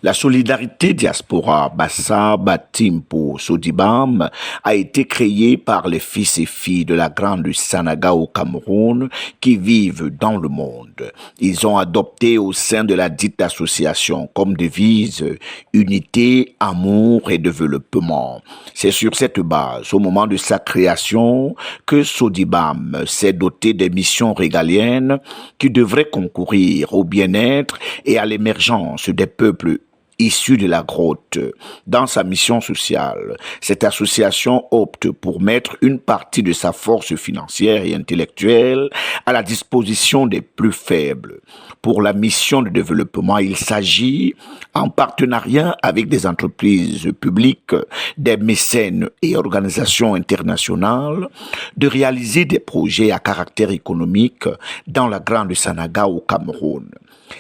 La solidarité diaspora Bassa Batimpo Sodibam a été créée par les fils et filles de la grande Sanaga au Cameroun qui vivent dans le monde. Ils ont adopté au sein de la dite association comme devise unité, amour et développement. C'est sur cette base, au moment de sa création, que Sodibam s'est doté des missions régaliennes qui devraient concourir au bien-être et à l'émergence des peuples issus de la grotte. Dans sa mission sociale, cette association opte pour mettre une partie de sa force financière et intellectuelle à la disposition des plus faibles. Pour la mission de développement, il s'agit, en partenariat avec des entreprises publiques, des mécènes et organisations internationales, de réaliser des projets à caractère économique dans la Grande Sanaga au Cameroun.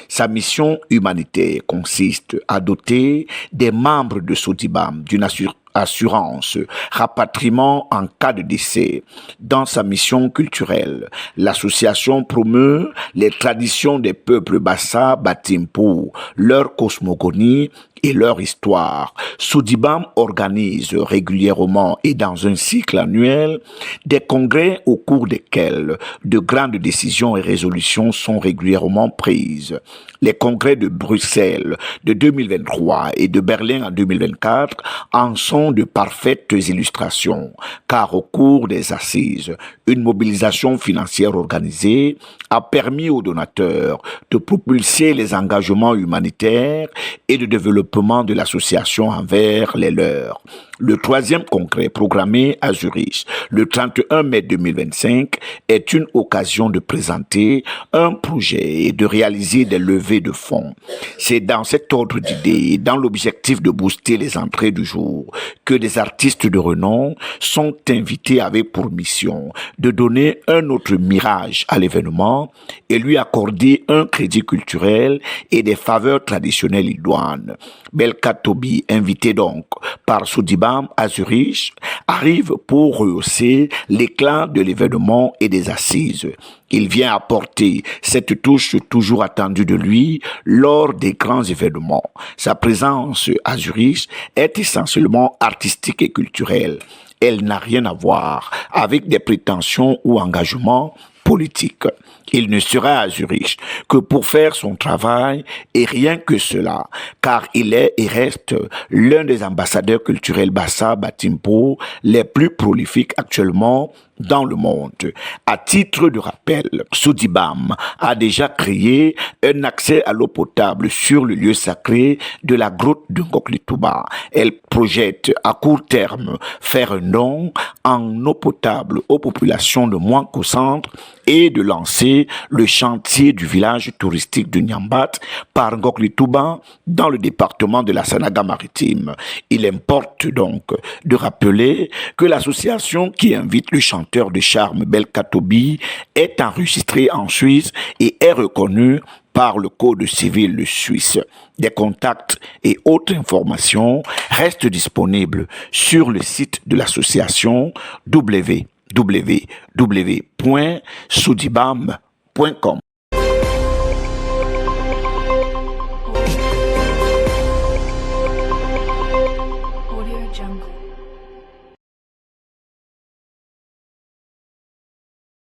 Sa mission humanitaire consiste à doter des membres de Sodibam d'une assurance, rapatriement en cas de décès. Dans sa mission culturelle, l'association promeut les traditions des peuples Bassa Batimpo, leur cosmogonie et leur histoire. Sodibam organise régulièrement et dans un cycle annuel des congrès au cours desquels de grandes décisions et résolutions sont régulièrement prises. Les congrès de Bruxelles de 2023 et de Berlin en 2024 en sont de parfaites illustrations, car au cours des assises, une mobilisation financière organisée a permis aux donateurs de propulser les engagements humanitaires et de développement de l'association envers les leurs. Le troisième congrès programmé à Zurich le 31 mai 2025 est une occasion de présenter un projet et de réaliser des levées de fonds. C'est dans cet ordre d'idées, dans l'objectif de booster les entrées du jour, que des artistes de renom sont invités avec pour mission de donner un autre mirage à l'événement et lui accorder un crédit culturel et des faveurs traditionnelles idoines. Belka Tobi, invité donc par Sodibam à Zurich, arrive pour rehausser l'éclat de l'événement et des assises. Il vient apporter cette touche toujours attendue de lui lors des grands événements. Sa présence à Zurich est essentiellement artistique et culturelle. Elle n'a rien à voir avec des prétentions ou engagements politiques. Il ne sera à Zurich que pour faire son travail et rien que cela, car il est et reste l'un des ambassadeurs culturels Bassa Batimpo les plus prolifiques actuellement dans le monde. À titre de rappel, Sodibam a déjà créé un accès à l'eau potable sur le lieu sacré de la grotte de Ngoklituba. Elle projette à court terme faire un don en eau potable aux populations de Mouanko Centre et de lancer le chantier du village touristique de Nyambat par Ngoklituba dans le département de la Sanaga maritime. Il importe donc de rappeler que l'association qui invite le chanteur de charme Belka Tobi est enregistré en Suisse et est reconnu par le Code civil suisse. Des contacts et autres informations restent disponibles sur le site de l'association www.sodibam.com.